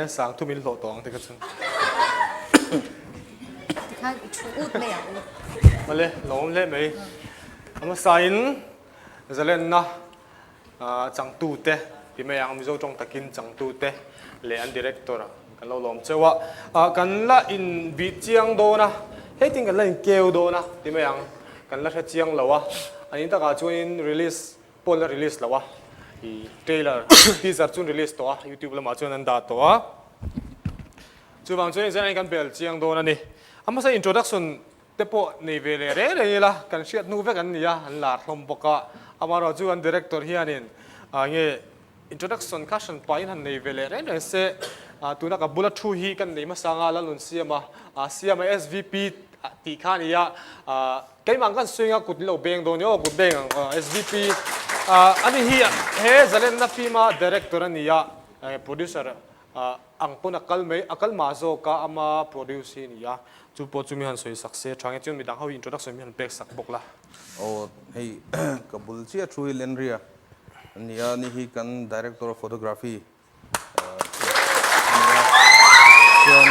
sang thu min lo tong te ka chungท่านชูอุดเลยอ่ะ มาเลยลงเลยไหมมาใส่นจะเล่นนะจังตูเตะที่ไม่ยังมีโจจงตะกินจังตูเตะเล่นดีเรคเตอร์กันเราลมเชื่อว่ากันละอินบิเจียงโดนะเฮ้ยจริงกันละอินเกลโดนะที่ไม่ยังกันละเจียงแล้ววะอันนี้ถ้าการช่วยรีลิสพอลรีลิสแล้ววะอีเทเลอร์ที่จะช่วยรีลิสตัวยูทูบแล้วมาช่วยนันดาตัวช่วยบางช่วยจะให้กันเปลี่ยนเจียงโดนะนี่อามาใส่ introduction เตปโปนี่เวลเร่เลยล่ะกันเชียดนูเวกันนี่ยหันหลาดลมปกะอามาเราจูอัน director เฮียนินเงี้ย introduction คัชนไปหันนี่เวลเร่เลยเสตัวนักบุลทูฮีกันนี่มาสังอาลลุนเซียมาSVP ตีข้านี่ยแกมันกันสวยงามกุดเราเบงโดนโยกุดเบงSVP อันนี้เฮียเฮ้จะเล่นนักฟิล์ม director นี่ยproducerอังปนakal mazo ka ama produce ni ya chu po chu mi han soi success thang chun mi dang how introduction mi han back sak bok la oh hey kabul chia thui len ria nia ni hi kan director of photography chuan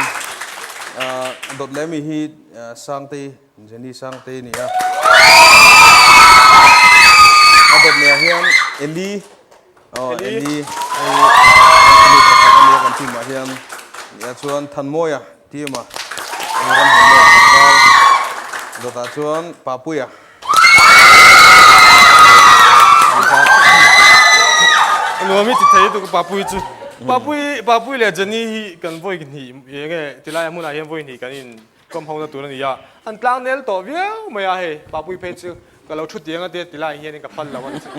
dot le mi hi sangte jeni sangte ni ya dot le hian eli eli kan team ma hian ya chuan than moya team ma ram hmel do ta chuan papuya no mi ti thei tu papui chu papui le jani hi kan voi ni ye tilai mu na hian voi ni kan in kom hona tu ni ya an tlang nel to viau ma ya he papui pe chu ka lo thu tiang ate tilai hian ka phal lawan chu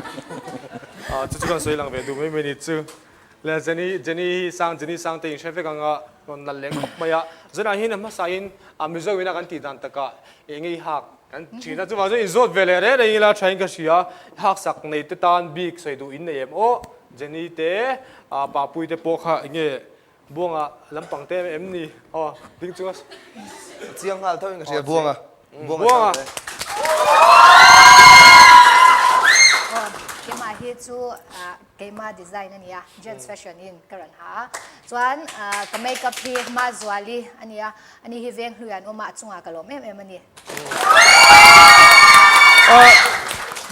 chu kan soi lang ve du me ni chu le jani sang te in shefe kanga kon na leng ma ya zena hin ma sain amizo wina kan ti dan taka engi hak kan china chu wa zo izot vele re re ila trying ka sia hak sak nei te tan big soi du in nei em o jani te papui te pokha nge buanga lampang te em ni ding chu chiang hal thoi nga sia buangaเกมาฮิตจูเกมาดีไซน์นั่นเนี่ย Gents Fashion in กันฮะส่วนก็เมคอัพที่มาจวลีอันนี้ฮิเวงเฮือนออกมาจุงอากาลมอันนี้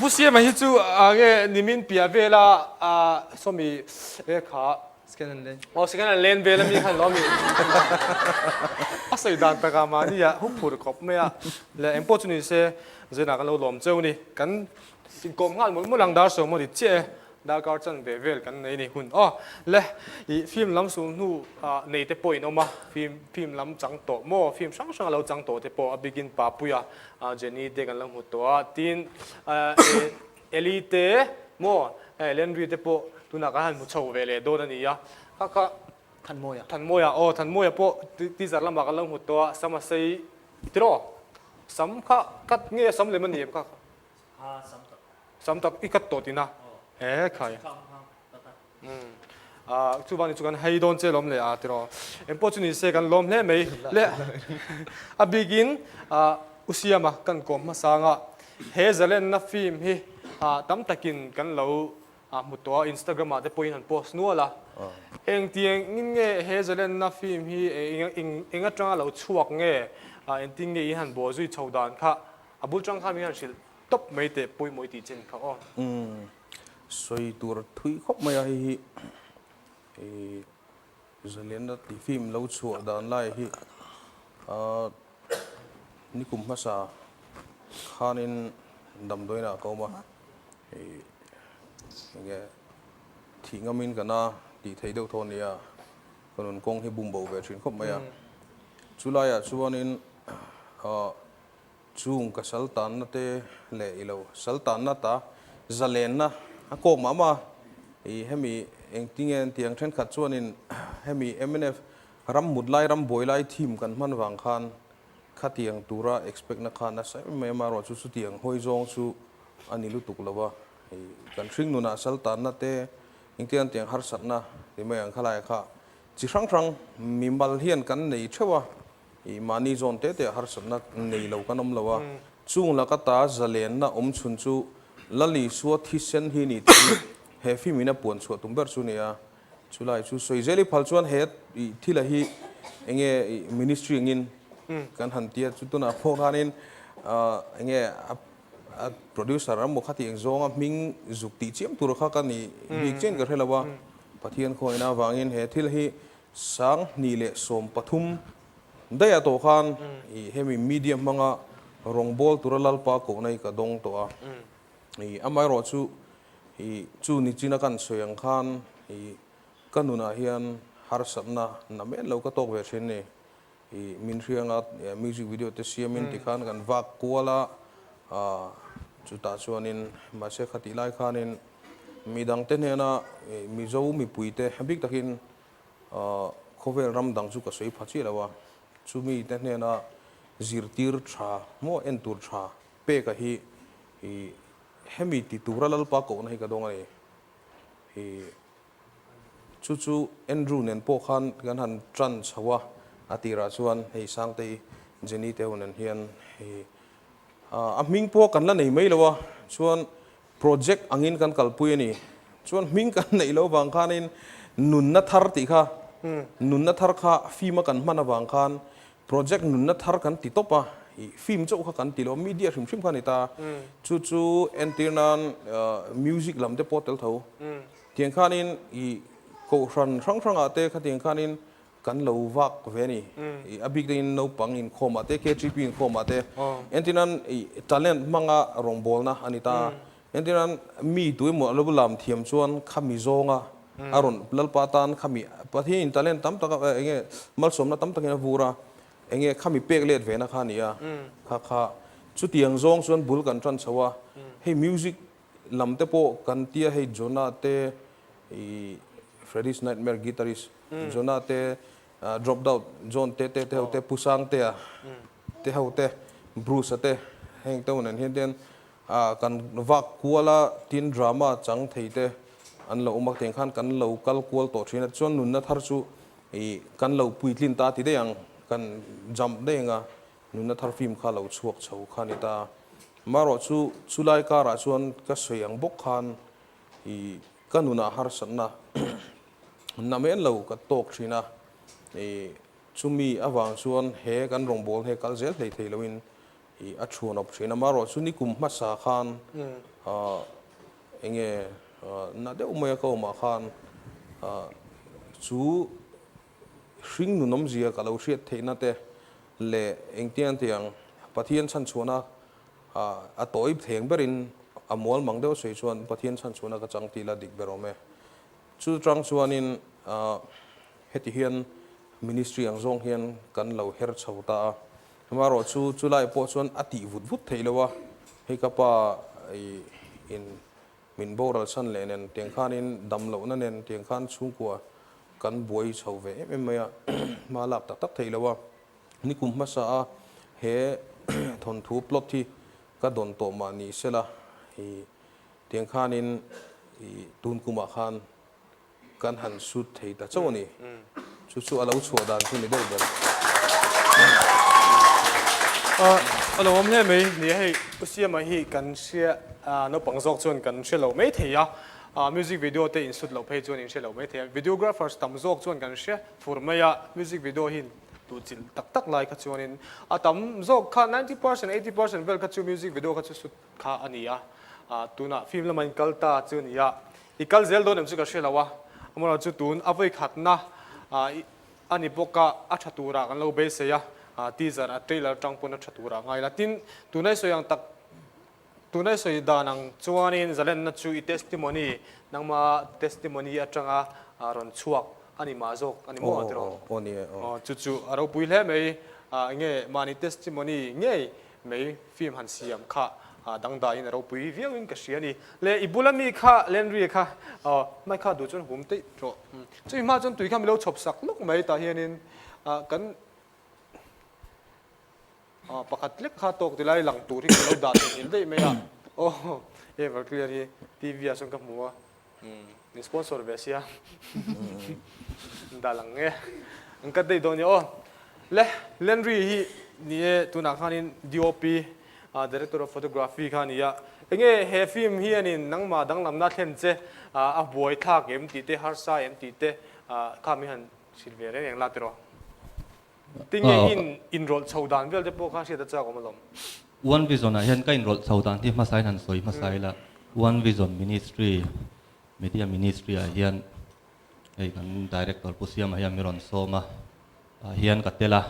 บุเสียมาฮิตจูเงี้ยนิมินเปียเวลาสมีขาสแกนเลนสแกนเลนเวลามีขันล้อมีใส่ด่านตะกามานี่ยหุบผูดขบไม่อะและเอ็มโพจุนี่เซ่เจนักเราหลอมเจ้านี่กันกินกลมงานหมดมุ่งหลังดาวสมมติเจ้าดาวการจันเบเวลกันในนี่หุ่นและอีฟิล์มล้ำสูงนู่ในเตปอยนออกมาฟิล์มล้ำจังโตโม่ฟิล์มช่างเราจังโตเตปอบิกินปาปุยเจนี่เด็กันล้ำหัวตัวทีนเอลิเตโม่เลนวีเตปตุนักหันมุชาวเวลโดนนี่ยะก็ทันโมยทันโมยปอที่จะล้ำมากันล้ำหัวตัวสมัยสิทรอสัมข้ากัดเงี้ยสัมเลยมันนี่ครับสัมตักอีกัดโตตินะใครทุกวันนี้ทุกคนให้โดนเจล้มเลยที่เราเอ็มพอจุนี่เสกันล้มเลยไหมเละบิกินอุเซียมากันกลมมาสังเฮจะเล่นนักฟิล์มฮีตั้มตะกินกันเรามุดตัวอินสตาแกรมได้ปอยหันโพสต์นัวละเองเตียงงิ้งเงี้ยเฮจะเล่นนักฟิล์มฮีเองจังเราชวกเงี้ยเองติ้งเงี้ยหันบัวจุยชาวดานค่ะบุจังข้ามีหันชิลตบไม่เตะปอยมวยตีเจนเขาสวยตัวทุยครบไม่ไอ้จะเล่นนัดที่ฟิล์มเราชัวดานไล่ฮีนี่คุมภาษาข้านินดำด้วยนะเขามาอย่างเงี้ยที่งามินกันนะที่ไทยเดียวทนเนี่ยคนนั้นกงให้บุ้มเบาแบบชิ้นครบไม่ชุลายชัวนินจุงกับสัลตันนั่นเตะเล่อีเราสัลตันนั่นตาจะเล่นนะโกงมาให้มีเองที่เงี้ยที่ยังเช่นขัดชวนินให้มี MNF รำหมุดไล่รำบอยไล่ทีมกันมันวางคันขัดที่ยังตัวระ expect นักขันนะใช่ไม่มารอชุดที่ยังห้อยจงชุอันนี้รู้ตุกแล้วว่ากันชิงนุนาสัลตันนั่นเตะเองที่ยังฮาร์สัตนะที่ไม่ยังขลายค่ะจิครั้งมีบัลเฮียนกันในเชื่อว่ามานีโซนเตะฮาร์สัตนะในเรากันน้ำแล้วว่าจุงแล้วก็ตาจะเล่นนะชุนชูลัลีสวดที่เส้นที่นี่เฮฟิมินะปวนสวดตุ้มเบอร์สุนียชุไลชุสวยเจลิพัลชวนเฮด ที่ละฮีเองministry งินกันหันเตียจุดตัวน่ะพวกนั้นเองproducer รำบุคคลที่เองจงมิงจุกตีเจียมตัวเขากันนี่บิ๊กเจนก็เห็นแล้วว่าปะเทียนคอยน่าวางเงินเหตุที่ละฮีสังนี่แหละสมปฐุมได้อะตัวขันเฮมีมีเดียมมังะรองบอลตัวลัลปาโกในกระดงตัวอาไม่รอจูนิจินักันสวยงขันกันนุนาเฮียนฮาร์สันนะนั่นเองเราก็ตกเวอร์ชันนี้มินเรียงอัดมิวสิกวิดีโอเตเซียมินที่ขันกันวักกัวละจุดตาชวนินมาเชขัดไล่ขันินมีดังเต้นเฮนะมีเจ้ามีปุยเตะบิ๊กตะกินเขาเวรำดังสุกสวยพัชชีแล้วว่าชูมีเต้นเฮนะจิรติร์ชาโมเอ็นตูร์ชาเป๊กะฮีเฮมีติตัวรัลปากอนให้กระดงไอ้จู่ๆเอ็นรูเนนโปขันกันหันจันชาวะอาทิราชวนให้สังเตยเจนี่เทวนันเฮียนมิงพวกกันละนี่ไม่เลยวะชวนโปรเจกต์อังินกันกัลปุยนี่ชวนมิงกันในเลวบางคันินนุนนัทฮาร์ติค่ะนุนนัทฮาร์ค่ะฟิล์มกันมันบางคันโปรเจกต์นุนนัทฮาร์กันติดต่อปะฟิล์มเจ้าข้ากันติดแล้วมีเดียชิมกันนี่ตาจู่ๆเอ็นตีนันมิวสิกลำเตปอตเตลเท่าเทียงคันินกูรันช่างอาเต้ขัดเทียงคันินกันเลววักเวนี่อบิกดินเลวปังอินโคมาเต้เคจีพีอินโคมาเต้เอ็นที่นั้นtalent มังอะรองบอลนะอันนี้ตาเอ็นที่นั้นมีตัวหมดระบบลำเทียมชวนขามีโจงอะอารมณ์ลัลปาตันขามีประเทศอินtalentตั้มตะเองมัลสมนะตั้มตะเงินบูระเองขามีเป๊กเล็ดเวนะข้านี่อะข้าชุดเตียงโจงชวนบุลกันจันทร์ชัวให้มิวสิกลำเตโปกันเตียให้โจนาเต้ Freddy's Nightmare guitarist โจนาเต้dropped out Johnเต้ผู้สร้างเต้เฮาเต้บรูซเต้แห่งเต้านั้นเห็นเด่นกันวักกัวละทีนดราม่าจังไทยเต้อันเราอุมักเตียงขันกันเรากัลกัวต่อชีนัดชวนนุนนัทฮาร์ชูกันเราปุยลินตาที่ได้ยังกันจำได้ยังนุนนัทฮาร์ฟิล์มข้าเราชวกเฉาขันตามารอชูไลการะชวนก็สวยยังบกขันกันนุนนัทฮาร์สันนะนั่นเองเราก็ตกชีนะชุมีอวังชวนเฮกันรองบอลเฮกัลเซลเทเลวินอัชวนอปชีนะมารอชุนิกุมมัสสาขานเองน่าเดี๋ยวไม่เข้ามาขานชูชิงนุนมเสียกับเราเสียเทนัดเตเล่เองเตียงปะเทียนชั้นชวนะตัวอีเถียงเบรินอมวลมังเดียวสวยชวนปะเทียนชั้นชวนะก็จังตีละดิกเบรอเมชูจังชวนินเฮติเฮียนministry อังจงเฮียนกันเราเฮร์ชาวตามารอชูไลปอชวนอติวุดเทเลวะให้กับป้าอินมินโบราชันเลนเตียงข้านินดำเหล่านั้นเนเตียงข้านชุ่งกัวกันบวยชาวเวเอ็มเมียมาหลับตักเทเลวะนี่กุมมาซาเฮทนทูปลดที่ก็โดนโตมานี่เสละเตียงข้านินตุนกุมาขานกันหันสุดเทแต่เจ้านี่สู้ๆเราชัวร์ดันที่ไม่ได้เบอร์เราไม่ไม่นี่ให้ก็เสียมาให้กันเสียเราปังจอกชวนกันเสียเราไม่เที่ยมิวสิกวิดีโอเตอินสุดเราเพจชวนเสียเราไม่เที่ยวิดีโอกราฟเฟอร์สตั้มจอกชวนกันเสียฟูร์ไม่ยามิวสิกวิดีโอหินตัวจิลตักไลค์ขัดชวนินตั้มจอกค่ะ90% 80% เวลขัดชวมิวสิกวิดีโอขัดชวสุดค่ะอันนี้ตัวน่ะฟิล์มละมันกัลตาชวนี่อีกัลเซลโดนมันจะเสียเราวะมันเราจุดตัวเอาไว้ขัดนะอันนี้พวกก็อัจฉริยะกันเราเบสเสียทีเซอร์เทรลเลอร์จังปุ่นอัจฉริยะไงล่ะทีนตัวนี้ส่วนยังตักตัวนี้ส่วนดานังชวนนินจะเล่นนัดช่วยเทสติโมนีนังมาเทสติโมนีอัจฉริยะรอนชัวอันนี้มาจอกอันนี้มั่วตัวจู่ๆเราพูดเลยไม่เงี้ยมานี่เทสติโมนีเงี้ยไม่ฟิล์มหันเสียมค่ะดังได้เนี่ยเราปุยเวียงก็เสียนี่เลยอีบุลมีค่ะเลนรีค่ะไม่ค่ะดูจนหุ่มติโจจะมาจนตุยข้าไม่รู้ชอบสักลูกไม่ตาเฮียนินกันปกติเล็กค่ะตกที่ไรหลังตูที่เราด่าเห็นได้ไหมโอ้เอเวอร์เคลียร์ที่ทีวีส่งกับมัวนี่สปอนเซอร์เบสยด่าหลังเงี้ยอันก็ได้โดนโอ้เลยเลนรีนี่ตัวนักขันนี่ดีโอพีdirector of photography ค่ะนี่เงี้ยเฮฟิล์มเฮียนี่นังมาดังลำนัดเห็นเจ้บวยท่าเกมตีเตฮาร์ซ่าเอ็มตีเตข้ามีหัน สิเวเรยังลาติโรติงเงอินโรลชาวดานเวลเดปโปข้าเสียตะจ้าก็มาลม One Vision อ่ะยันก็อินโรลชาวดานที่มาใช้นันสวยมาใช้ละ One Vision Ministry Media Ministry อ่ะยันไอ้กัน Director ผู้เสียมายันมีรอนโซมายันกัดเตล่ะ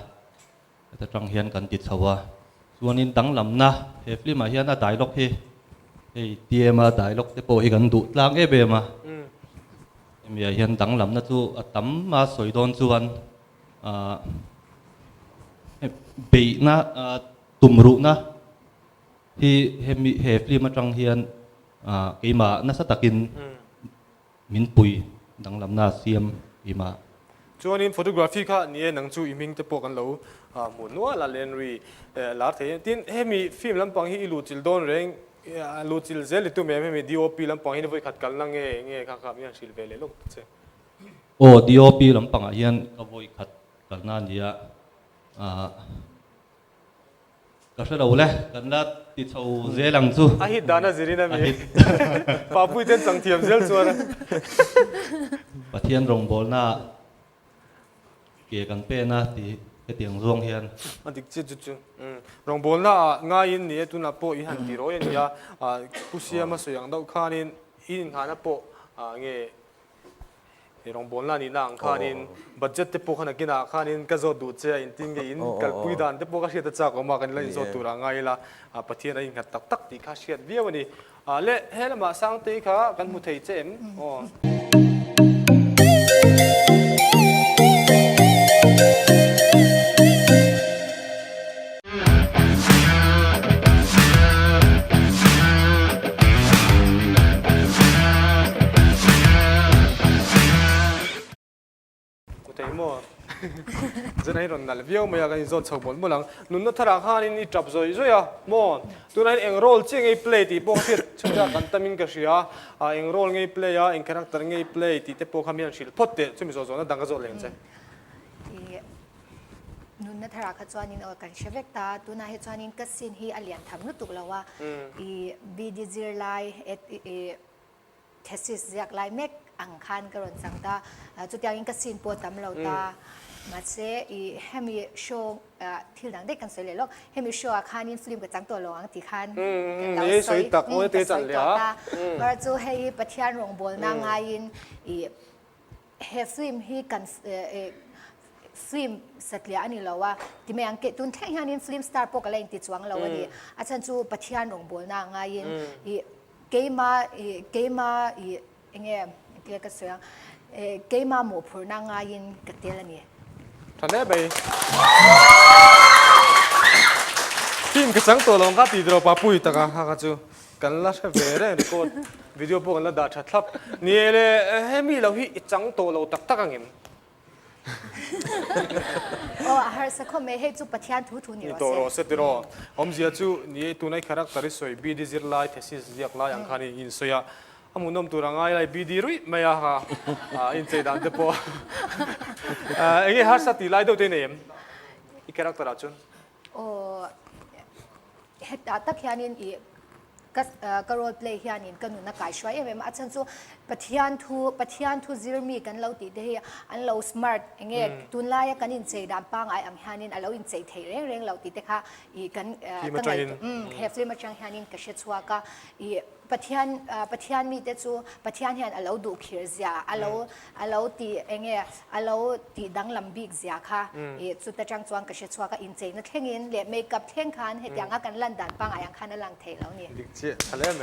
แต่ตรังยันกันติดชาวส่วนนี้ดังลำนะเฮฟลี่มายันน่ะ dialog เฮไอ้เตียมา dialog เดปโปอีกันดุลางเอเบมามียันดังลำนะจู่ตั้มมาสวยโดนส่วนเบย์นะตุ่มรุนะที่เฮฟลี่มาตรังยันกีมาน่าสตักินมินปุยดังลำนาเซียมกีมาช่วงนี้ฟอโตกราฟีค่ะนี่หนังจูอิมิงจะปกันเราหมุนว่าละเลนรีลาเทียนเฮมีฟิล์มลำปังฮีลูจิลโดนเร่งลูจิลเซลิตุเมมีดีโอปีลำปังฮีนี่ไว้ขัดกันนั่งเงี้ยครับยังชิลเวเลยลูกเจ้โอ้ดีโอปีลำปังยันก็ไว้ขัดกันนั่นเดียก็เสร็จแล้วกันละติดชาวเซลังจูอาฮิตดานาซิรินะมีป้าพูดเต็มสังเทียมเซลชัวร์ปะเทียนรงบอลน่ะเกี่ยกันเป็นนะที่เตียงร่วงเฮียนอันที่จุดรองบอลน่ะง่ายนี่ตุนับโปอีหันตีโรยนี่ผู้เสียมาสวยอย่างดอกคานินอินขานับโปเงี้ยรองบอลน่ะนี่นางคานินบัดเจ็ตเตโปขนาดกินคานินก็จะดูเจ้าอินทิงเงินกัลปุยดานเตโปก็เสียตะจากออกมากันเลยจะตัวง่ายละปะเทียนอะไรกันตักที่ข้าเสียเบี้ยวันนี้เละเฮลมาสังตีข้ากันมุทัยเจมอ๋อจะไหนรอนนั่นเบี้ยวไม่อยากให้จอดชาวบ้านเมื่อหลังนุ่นนัทราคานี่นี่จับซอยช่วยมอนตัวนั้นเองโรลจริงไอ้เพลย์ที่พวกเพื่อนช่วยกันตามินก็เสียเองโรลไงเพลย์เองคาแรคเตอร์ไงเพลย์ที่พวกเขามีอันชิลพอดเตะช่วยมีส่วนนั้นดังก็จอดเลยใช่นุ่นนัทราขจรนินเอากันเชฟเวกตาตัวนั้นเหตุนินก็สินฮีอเลียนทำนุตุกแล้วว่าบีดีจิร์ไลเทสซิสอยากไล่เมกอังคารกระโดดสังตาจุดอย่างนี้ก็สินปวดตำเราตามาเสียเฮมีโชว์ที่หลังได้กันสวยเลยลูกเฮมีโชว์อาคารนี้ฟิล์มกับจังตัวหลวงที่คันนี่สวยตักโอ้ยเตจันเลยอ่ะก็จะให้ปะเทียนรองบอลนางไงเฮฟิล์มฮีกันฟิล์มสัตว์เลี้ยงนี่เราว่าที่แม่อังกฤษตุนแท่งนี้ฟิล์มสตาร์ปกอะไรติดจวงเราว่าดีอาจารย์จูปะเทียนรองบอลนางไงเกมาเงี้ยเกี่ยวกับเสียงเกมาหมู่พูนางไงกับเตลนี่ท่านได้ไปทีมกระสังตัวลงก็ตีดรอปปุยตะกันฮะก็จูกันละเชฟเวรนี่ก็วิดีโอพวกกันละด่าชัดทับนี่เลยให้มีเราที่จังตัวเราตักกันเองโอ้ฮาร์สก็ไม่ให้จูปะเทียนทุนี่ตัวเราเสร็จแล้วผมเสียจูนี่ตัวในคาแรคเตอร์สวยบีดีซิร์ไลท์เทสซิสเรียกไล่ยังคันอินสวยมุนมตัวง่ายเลยบีดีรุยไม่อะฮะอินเซดันเดปโปเอ็งฮาร์สตีไล่ดูเตนี่อีคาแรคเตอร์อะจุนโอ้เฮ็ดตักยานินอีก็โรลเพลย์ยานินก็นุ่นนักไก่ช่วยเอ็มอาจารย์จูปะเทียนทูซิร์มีกันเราติดเดียอันเราสมาร์ทเงี้ยตุนไล่กันอินเซดันปังไออัมยานินอันเราอินเซเทเร่งเราติดเด็กค่ะอีกันกันเลยเฮฟลิมาจังยานินก็เชื่อชัวก็อีปะเทียนมีแต่จูปะเทียนเห็นอันเราดูขีร์เสียอันเราตีเงี้ยอันเราตีดังลำบิกเสียค่ะอีสุดแต่จังจวนก็เชื่อชัวก็อินเซนั่นเท่านี้เลยเมกับเท่งคันเห็นอย่างกันลันดันปังไออังคันนั่นลังเทแล้วเนี่ยทะเลไหม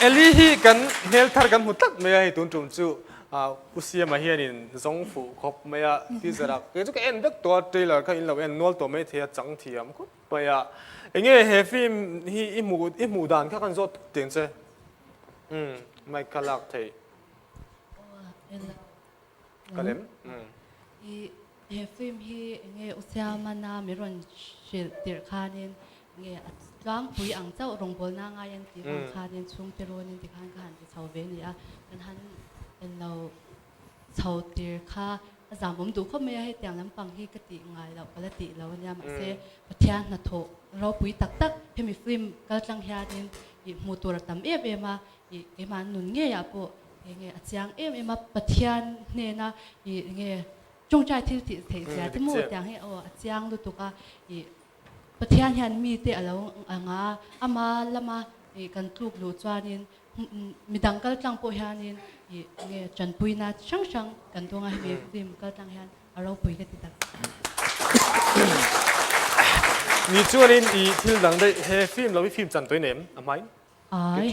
เอลี่ฮีกันเฮลทาร์กันมุตักไม่ให้ตุนจุ่มจูอุเซียมาเฮียนินสงฟูครบไม่อะที่จะรักเกี่ยวกับเอ็นเด็กตัวเทเลอร์ก็อินเราเอ็นนวลตัวไม่เทียจังเทียมก็ไปอะเงี้ยเฮฟิมฮีอิมูดานข้ากันโจทย์เตียงเซ่ไม่ขลักเทกันเล่มเฮฟิมฮีเงี้ยอุเซียมานามิรอนเชิลเตียร์คานินเงี้ยร่างปุยอังเจ้ารองบอลนางายันตีร่างคานินช่วงเตโรนินตีขันขันที่ชาวเวนีอะกันหันเป็นเราชาวเตียร์คาสามผมดูเขาไม่ให้เตียงน้ำปังที่กติง่ายเราก็เลยติเราเนี่ยมาเสียพัทยาหน้าโถเราปุยตักให้มีฟิล์มก็จังเฮียนินหมู่ตัวเราตั้มเอฟมาอีมันหนุนเงี้ยปุ๊ เงี้ยจังมาปะเทียนเนี่ยนะเงี้ยจงใจที่เสียที่หมดอย่างให้จังดูตุกปะเทียนเห็นมีแต่เราอามาละมากันทุกรู้จานินมีดังก็จังปอยหันินเงี้ยจันปุยนะช่างกันตัวไงมีฟิล์มก็จังเห็นเราปุยกันติดตามนี่ชวนนินที่หลังได้เฮฟิล์มเราฟิล์มจันตัวเนมอ่ะไหม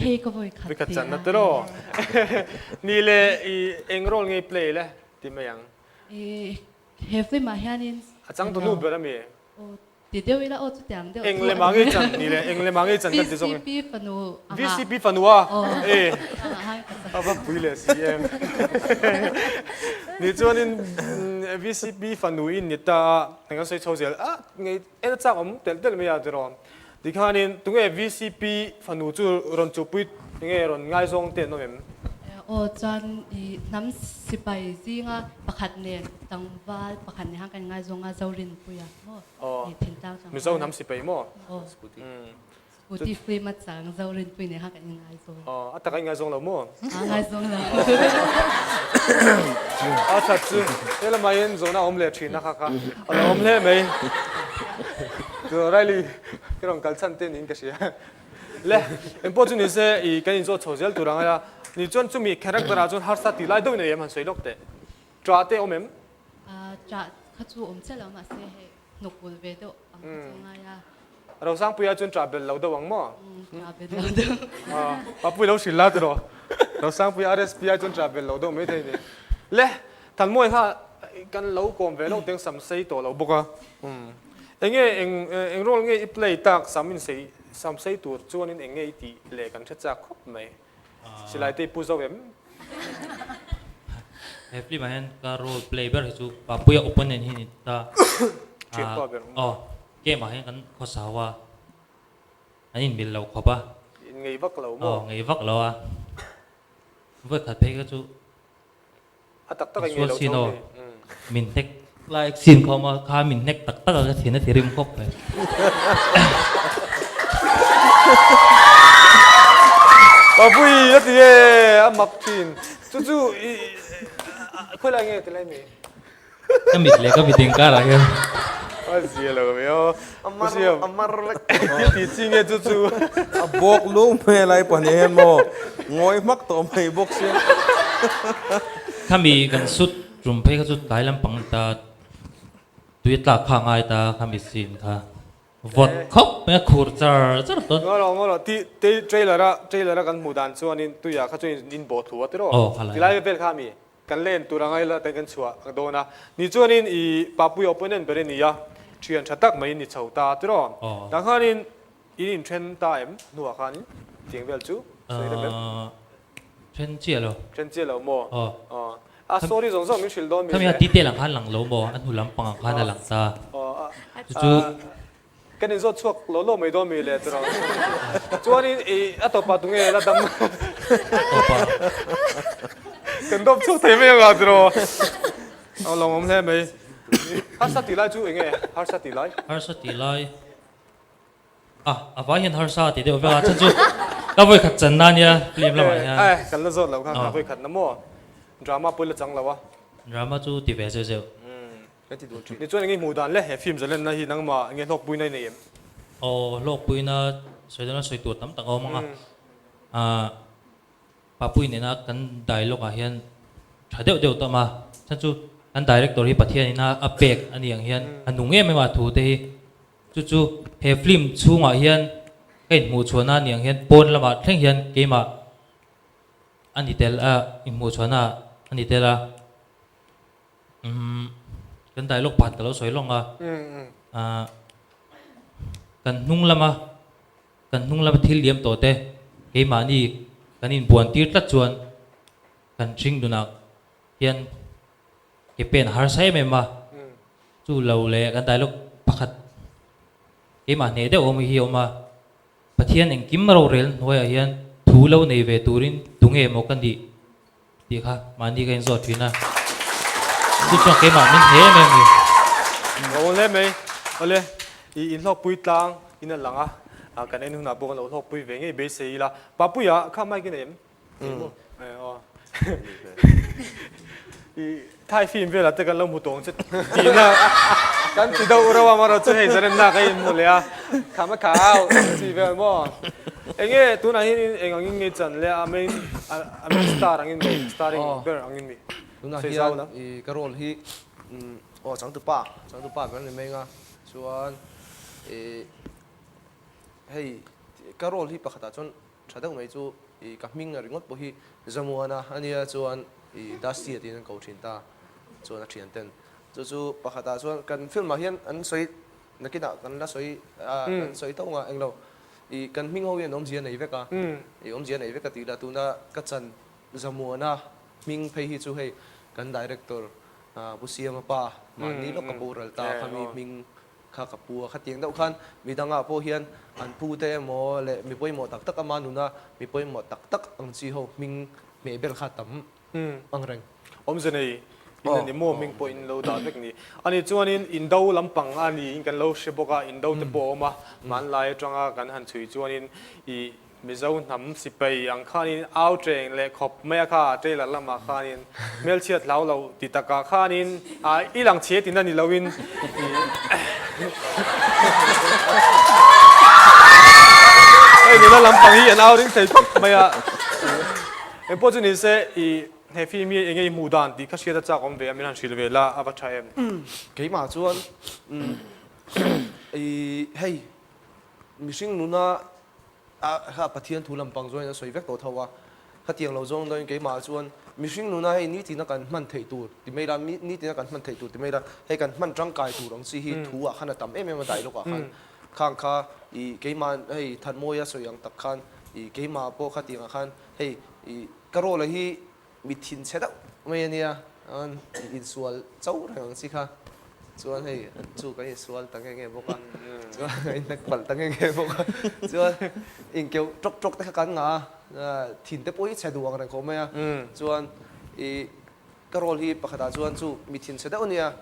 เฮ้ก็ปุยขัดไปขัดจันนะตัวนี่เลยเองโรลไงเพลย์เลยที่ไม่ยังเฮฟิล์มมาเห็นินจังตัวนู้นเบอร์มีเดี๋ยวเวลาจุดเดียวเดี๋ยวเองเลยมังไงจันนี่เลยเองเลยมังไงจันกันที่ส่ง VCP ฟันู VCP ฟันูเอาแบบปุยเลยสินี่ชวนนิน VCP ฟันูอินนี่ตาแต่ก็ใช้โชว์เสียไงจังผมเดี๋ยวไม่อยากจะรอดิคานินตรงไอ้ VCP ฟันูจูรอนจูปุยตรงไอ้รอนง่ายทรงเต็นโนเอ็มจันน้ำสิบใบซิงประคัดเนี่ยตังว่าประคัดเนี่ยห่างกันง่ายทรงเจ้ารินปุยทิ้งเจ้าจังมีเจ้าน้ำสิบไปมั้งกูที่ฟรีมาจังเจ้ารินปุยเนี่ยห่างกันง่ายทรงแต่ก็ง่ายทรงเรามั้งง่ายทรงเราชัดจู่เอลมาเย็นโซน่าอมเล่ชินนะคะเราอมเล่ไหมตัวไรลี่ก็ลองกัลชันเต้นอินก็เสียเล่เอ็มพอจุนี่เซ่กันอินโซโชเซลตัวรังอะไรนี่จนจุมีคาแรคเตอร์จนฮาร์สติไลดูเนี่ยมันสวยล็อกเตะจ้าเตะอมเอ็มจ้าข้าจูอมเจ้าเรามาเซ่หนุกบุลเวโดง่ายเราสร้างปุยจนจ้าเบลเราดูวังมั้งจ้าเบลเราดูป้าปุยเราสิลาตัวเราสร้างปุยอาร์เอสพีจนจ้าเบลเราดูไม่ได้เนี่ยเล่ทันมวยค่ะกันเราโกมเวลเราเต็งสัมเซ่ตัวเราบุกเองโรลเงี้ยเพลย์ตักสัมมินเซ่สัมเซ่ตัวจวนนี่เองเงี้ยตีเล่กันชัดจักครบไหมสิไลที่พูดเอาเอ็มเฮฟลี่มาเห็นการโรลเพลย์เบอร์ที่ป้าปุยโอเปนนี่นี่ตาเกมมาเห็นกันข้อสาวอันนี้มีเราขอบป่ะไงวักเราไงวักเราเวทขัดเพลย์ก็จูตักตักไงเราชอบมินเทคไลค์ซีนเขามาข้ามินเทคตักตักก็เสียนะที่ริมครบเลยป้าปุยแล้วที่มักชินจู่ๆคุยอะไรเงี้ยที่ไรมีก็มิดเลยก็มิดติงการอะไรกันเสียแล้วก็ไม่เอาเสียที่จริงเงี้ยจู่ๆบอกลูกไม่อะไรปนเห็นมั้งงอยมักตัวไม่บอกเสียข้ามีกันสุดจุ่มเพก็สุดหลายลำปังตาตัวตาข้างไอตาข้ามีซีนค่ะวอดคบเป็นขูดจาร์จาร์ตัวงั้นเราที่เทรลเลอร์กันหมู่ดันส่วนนี้ตัวอย่างเขาจะอินบอทหัวตัวที่ไล่เป็นข้ามีกันเล่นตัวยังไงละแต่กันชัวร์โดนนะนี่ส่วนนี้อีป้าปุยโอเปนเนนเป็นนี่ยะเชียนชัดตักไม่นี่ชาวตาตัวดังนั้นอินเทรนตาเอ็มหนัวข้านี่เจียงเวลจูเทรนเจียร์เทรนเจียร์มั้งsorry สงสัยมิชิลโดนถ้ามีตีเตะหลังข้างหลังโลโมอันหุ่นลำปังข้างหลังตาจู่กันนี่จะช่วยโลไม่โดนมีเลยตัวจวนนี้ตัวปัดตรงนี้แล้วดำกันดมช่วยเทไม่ยังไงตัวเอาลองผมเล่นไหมฮาร์สติไลจู่ยังไงฮาร์สติไลว่าเห็นฮาร์สติเดี๋ยวเวลาฉันจู่ก็ไปขัดจันนั่นเนี่ยเรียบร้อยกันแล้วสดแล้วครับไปขัดน้ำมันดราม่าปุ่นละจังแล้ววะดราม่าจู่ตีเวเจ้านี่จวนยังไงหมู่ดันเล่ฟิล์มจะเล่นนะที่นั่งมาเงี้ยโลกปุยในนี่โลกปุยนะสวยนะสวยตัวตั้มตั้งเอามั้งป้าปุยเนี่ยนะกันไดโลกอาเฮียนถ้าเดี๋ยวต่อมาฉันจู่กันไดเรกตัวที่ประเทศนี่นะอัปเปกอันนี้อย่างเฮียนอันนุ่งเงี้ยไม่มาถูแต่จู่เฮฟิล์มช่วงอาเฮียนก็เห็นหมู่ชวนนั่นอย่างเฮียนปนละมาเท่งเฮียนเกมอันนี้เตลอิมูชวนะอันนี้เตละกันได้ลูกปัดกับเราสวยลงกันนุ่งละมาที่เลี้ยมตัวเตะเกี่ยมานี่กันอินบวนตีตัดชวนกันชิงดูนักเฮียนเกี่ยเป็นหาใช้ไม่มาจู่เราเลยกันได้ลูกพักเกี่ยมาเนี่ยเดี๋ยวอมเหี่ยวมาประเทศเองกิมเราเรียนหัวเฮียนทูเราในเวตูรินตุงเอมกันดีค่ะมันดีกันสดทีนะทุกช่วงเกมมันเฮ้ไม่มีเราเล่นไหมเอาเลยอินโลกปุยตังอินนั่นหลังกันไอ้หนุ่มน่ะบอกเราโลกปุยเวงไอ้เบสซี่ละป้าปุยข้าไม่กินเอ็ม Thai phim về là tất cả lâm một tuồng chứ tí na căn tí đâu đâu mà rồi chứ hay giờ na cái một lẽ khám mà khảo chỉ về mà anh nghe tôi nói anh nghe chân lẽ anh star anh nghe starting về anh nghe đúng là hiện cái role hi chẳng từ ba cái này mình chuan hey cái role hi bắt đầu chuan thay đổi mấy chú các mình là ngót bố hi Zamuana anh ấy chuan Dusty thì nó cầu truyền ta chuan truyền tên chú bắt đầu chuan cần film mà hiện anh soi nó cái nào cần là soi anh soi tao mà anh lâu cần mình hồi ông diễn này vậy cả ông diễn này vậy cả thì là tụi nó cắt chân Zamuana mình phải hi chú hay cần director busia mà pa mà ní lúc kapur ta kami mình khá kapua khá tiếng đâu khan mi đang ngáp po hiền anh pu te mo le mi poi mo tak tak ama nuna mi poi mo tak tak ang chi ho mình mẹ bel khá tắm ang reng ông dân này in ni mo ming po in lo da vek ni ani chuan in do lampang ani in kan lo sheboka in do te po ma man lai tanga kan han chui chuan in I mizo nam sipai ang khanin out train le khop me kha trailer lama khanin mel chiat lau lo ti taka khanin ilang che tin ani lowin ai ni la lampang hi an out ring sai khop me a em po chu ni se he fi mi engei mudan ti khasia ta cha kom ve amin han shil ve la aba tha em cái mà chuan hey missing nuna ha pathian thu lampang join soi vek to thawa khatiang lo zong doin ke ma chuan missing nuna hei ni tina kan man thei tur ti meira ni tina kan man thei tur ti meira hei kan man tang kai tur ang chi hi thu a khana tam em dai lo ka khan khang kha ke ma hei than moya soyang tak khan ke ma po khatiang khan hei karo la hi mithin cheda mai ania an in sual chau rang si kha chuan hei chu cái sual tang nghe boka chuan in nak pal tang nghe boka chuan in keu trok trok te kan nga thin te poi cheduang rang ko mai chuan cái role hi pakhata chuan chu mithin cheda unia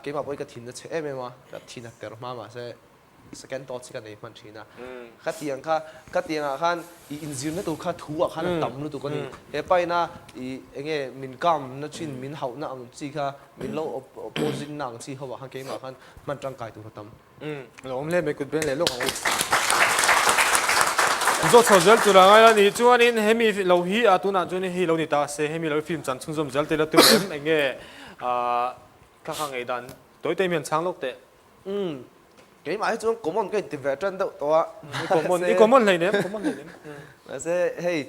ke ma poi ka thin na che em ma ka thin na ter ma se second thought si ka nei man thina khatiang khan injil na tu kha thu a khan tam lu tu kan he pai na enge min kam na chin min hau na ang chi kha min lo opposite nang chi hawa han ke ma khan man tang kai tu tam lom le me kut ben le lo ang zo chho zel tu la ngai ni chuan in hemi lo hi atuna chuan hi lo ni ta se hemi lo film chan chung zom zel te la tu em enge ka khang ei dan toi te mian chang lok te cái mà chúng có một cái tìm về chân đâu to có món này nè mà sẽ hey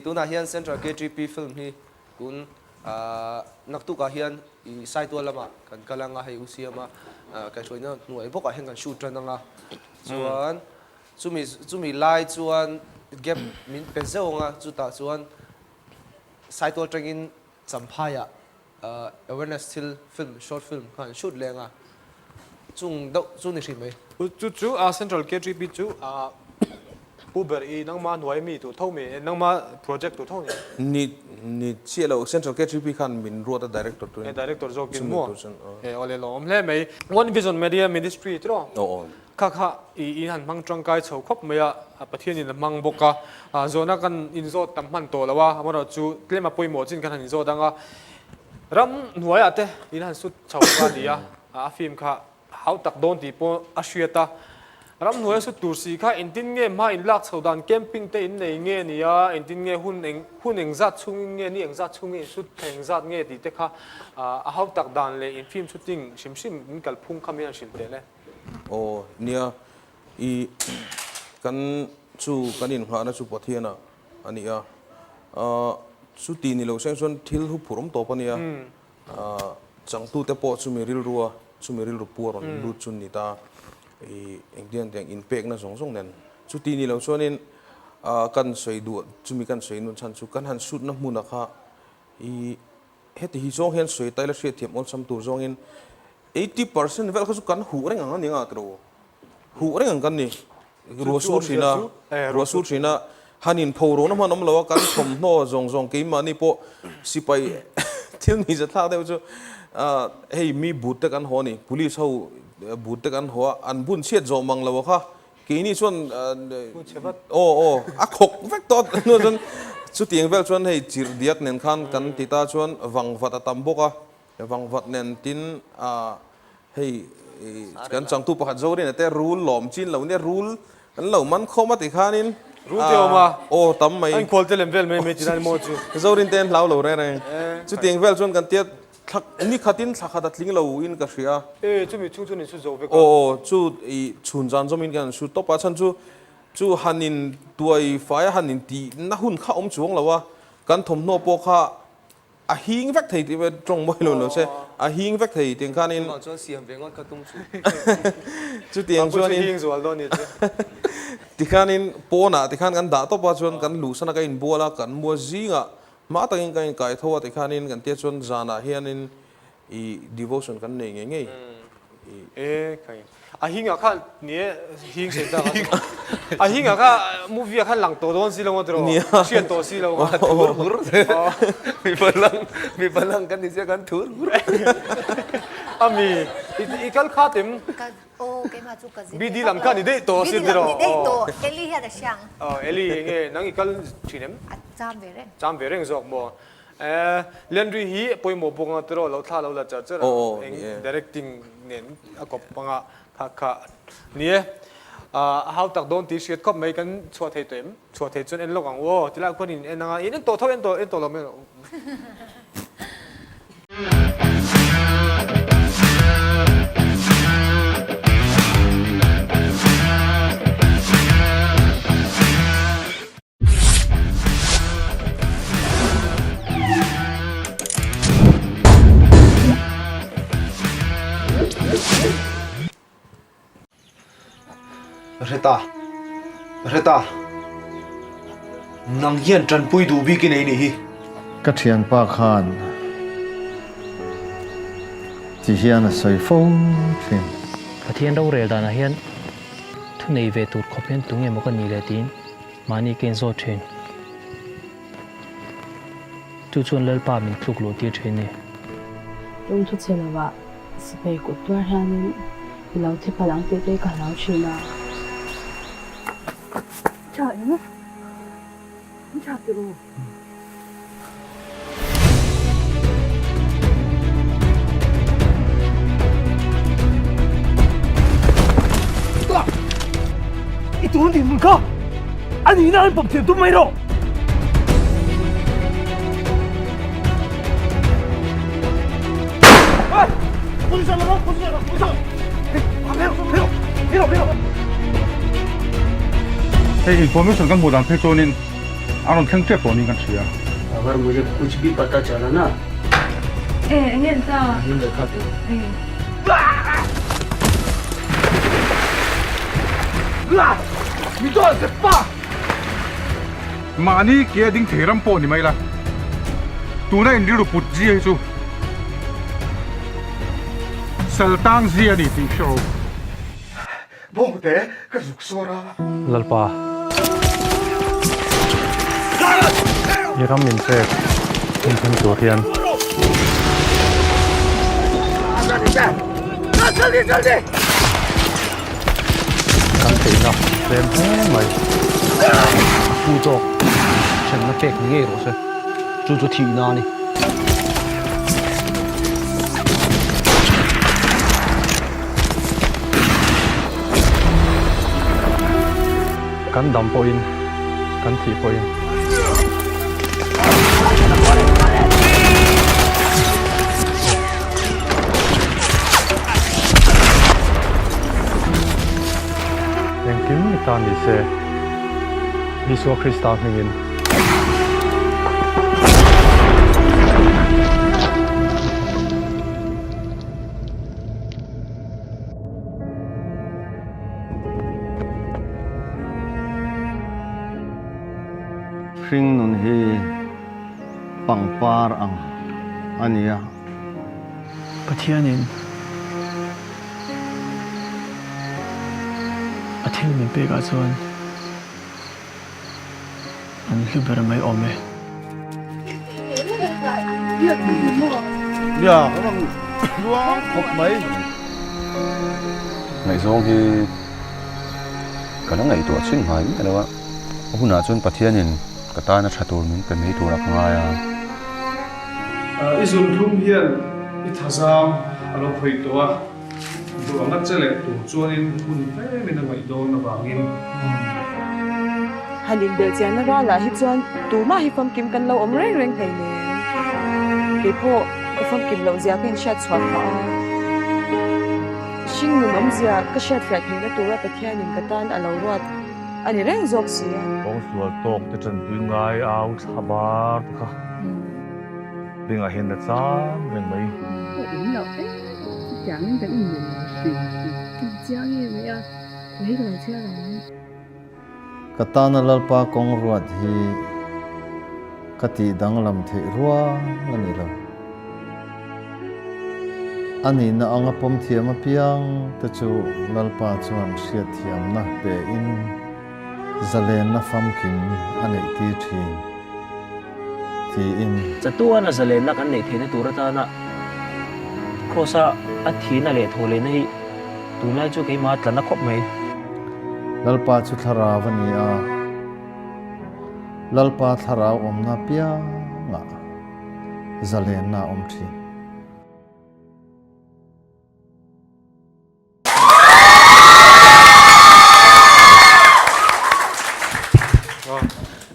tôi là hiện Central KGP film hi cũng nặc tu cả hiện sai tua lắm à cần cái lăng hay usia mà cái số nó nuôi bốc cả hiện cần shoot chân năng à chuan chúng mình like chuan game mình bên sau nga chúng ta chuan sai tua chân in chấm phai à awareness still film short film kan shoot lên à chung đâu chung này mấy chú Central KGP chú Uber nang ma nuôi mi tu thâu mi nang ma project tu thâu ni chia lo Central KGP khan min ruột director tu director zo kin mo ole lom le mai One Vision Media Ministry tro kha kha han mang trang kai chho khop meya pathian in mang boka zona kan in zo tam man to lawa amara chu klema poimo chin kan han zo danga ram nuai ate in han sut chho ka dia film kha how tak don ti po ashiata ram nuai su tursi kha intin nge ma in lak chhodan camping te in nei nge nia intin nge hun eng zat chung nge ni eng zat chung nge su theng zat nge ti te kha how tak dan le in film shooting sim in kal phung khamian shin te le nia kan chu kanin hana chu pathiana ania chu ti ni lo seng son thil hu phurom to pania chang tu te po chu mi ril ruwa chu mi ril ru puron lu chun ni ta engdian teng impact na song song nen chu ti ni lo sonin kan soi du chu mi kan soi nun chan chu kan han shoot na hmuna kha heti hi song hen soi taila hriat thiam on sam tur zong in 80% vel khasu kan hu reng ang ninga tro hu reng ang kan ni ruasur sina hanin phoro na manom lawa kan thom no zong ke mani po sipai thil ni za thla deu chu hey mi but te kan ho ni police ho but te kan ho an bun siat zo mang lawa kha ke ni chon a khok vek tot no chu tiang vel chuan hei chir diak nen khan kan tita chuan wangvat atam boka wangvat nen tin hei kan changtu pakhat zorin ate rule lom chin lo ne rule kan lo man khoma ti khanin rule te oma o tam mai anh quality level me chinan mo chu zorin ten lau lo re re chu tiang vel chuan kan tiat thak ni khatin thakhat tling lo in ka hria chu mi chung ni chu zo ve o chu I chun jan zomin kan su topa chan chu hanin tuai fai hanin ti na hun kha chuang lawa kan thom no po kha a hing vek thei ti ve trong moi lo se a hing vek thei tiang khanin chuan siam ve ngon khatum chu chu tiang chuan in hing zo al do ni chu ti khanin po na ti khan kan da topa chuan kan lu sana ka in bola kan mo zinga ma tangin kan kai thowa ti khanin kan te chuan zana hianin I devotion kan nei nge nge kai a hinga kha ni hing se da a hinga kha movie kha lang to don si lo dro chen to si lo thur hur mi balang kan ni se kan thur hur ami ikal kha tem โอ้เกมาจุกจิ bidi lam kha ni de to si dro นี่ได้โตเอลี่เฮดะช่าง eli nge nang ikal chinem อาจารย์เวเรน jam ve reng zok mo laundry hi poi mo bonga tro lo tha lo la cha cha directing nen akop panga kha kha ni how tak don ti shit kop mai kan chua thei tem chua thei chun en lo gang wo ti la kon in en nga in to tho en to lo me Reta nang hian tran pui du bi ki nei ni hi ka thian pa khan chỉ hian a soi phong thin pathian ro rel dana hian thu nei ve tur khopen tunge mo kan ni le tin mani ken zo thin tu chun lel pa min thuk lo ti thin ni rum thu chelawa sipai ko twar hanin ilo thi palang te te ka lau china trời nó chả được rồi itu nanti mereka ani ini apa betul tu Melo posisi Melo Hey, information kan mudah petronin, aron kan cek poni kan sih ya. अगर मुझे कुछ भी पता चला ना ini entah ini dekat Itu apa? Mani kia ding teram poni mai lah. Tuna ini lu puji itu. Seltang zia ni ting show. bom te ka suksora lalpa iram min se in thun tur hian Jaldi kan te na lem mai pu zo chen na pek ni ro se chu thi na ni kan dam po in kan thi po in yang kim ni tan ni se Yesus Kristus ngin Ring nun hi pangpar ang ania pathianin athil min pe ga chuan an hluber mai ome ya kamang luang khop mai ngày zong hi kana ngai to chin mai ni lawa huna chun pathianin kata na chatur min pe mei tur apangaya izun thum hian I thazam alo phoi towa tu anga chele tu chuanin hun pe mena ngai do na wangin Halin bel chian ra la hi chuan tu ma hi fam kim kan lo om reng reng thei ne ke pho ka fam kim lo zia kin shat chhuat kha sing nu mam zia ka shat fat ni na tura pathianin ka tan alo ruat ani reng zok sia bong sual tok te chan tui ngai au sabar kha binga hin na chang reng mai in lo chẳng đến mình thì chẳng như vậy à mấy cái này chưa rồi Katana lalpa kong ruat hi kati dang lam the ruwa ngani lo ani na anga pom thiam a piang ta chu lalpa chuan hriat thiam na pe in ZALENNA fam kim ani ti thin ti in chatua na ZALENNA kan nei thene turata na khosa a thina le thole nei tunai chu keima tlana khop mai lalpa chu thara vani a lalpa thara omna pia nga ZALENNA om thi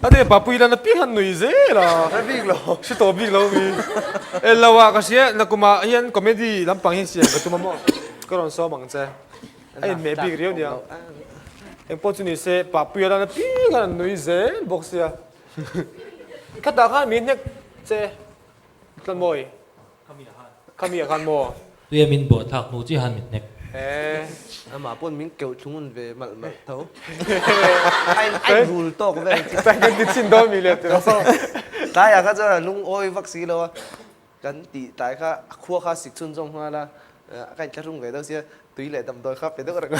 Ade papui la na pihan nui ze la. Big lo. Si to big lo mi. Elawa kasi na kuma hian comedy lampang hin siya katuma mo. Karon so mang che. Ai me big riu dia. Em po chuni se papui la na pihan nui ze boxia. Kata ka min nek che. Kan moi. Kami kan mo. Tuya min bo thak mu chi han mit nek. Mà bọn mình kêu chúng về mặt thấu anh rùi to của về tại cái tin xin đôi mình liệt tại à cái là nung ôi vaccine lo cái tỷ tại cái khua khá xịt chân trong hoa là cái chắc không về đâu xia túi lệ tầm đôi khắp về đâu rồi